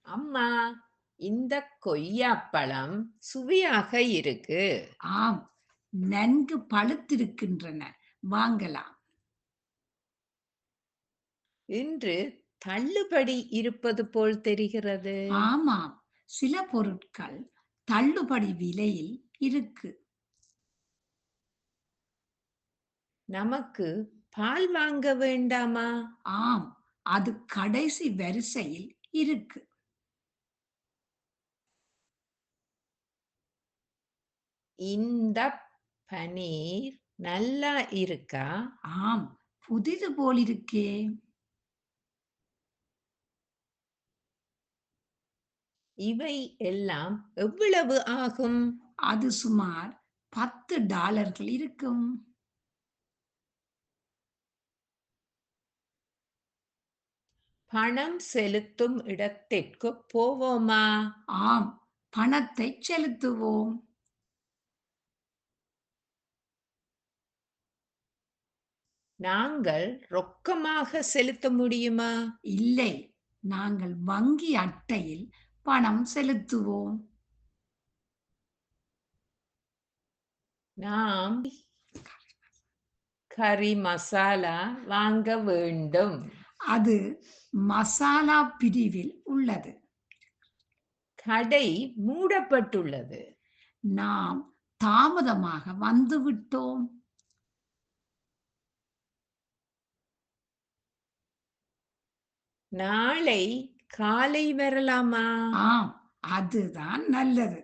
அம்மா, இந்த கொய்யாப்பழம் சுவையாக இருக்கு. ஆம், நன்கு பழுத்திருக்கின்றன. வாங்கலாம். இன்று தள்ளுபடி இருப்பது போல் தெரிகிறது. ஆமாம், சில பொருட்கள் தள்ளுபடி விலையில் இருக்கு. நமக்கு பால் வாங்க வேண்டாமா? ஆம், அது கடைசி வரிசையில் இருக்கு. இந்த பனீர் நல்லா இருக்கா? ஆம், புதிது போலிருக்கே. இவை எல்லாம் எவ்வளவு ஆகும்? அது சுமார் $10 இருக்கும். பணம் செலுத்தும் இடத்திற்கு போவோமா? ஆம், பணத்தை செலுத்துவோம். நாங்கள் ரொக்கமாக செலுத்த முடியுமா? இல்லை, நாங்கள் வங்கி அட்டையில் பணம் செலுத்துவோம். நாம் கறி மசாலா வாங்க வேண்டும். அது மசாலா பிரிவில் உள்ளது. கடை மூடப்பட்டுள்ளது. நாம் தாமதமாக வந்துவிட்டோம். நாளை காலை வரலாமா? ஆம், அதுதான் நல்லது.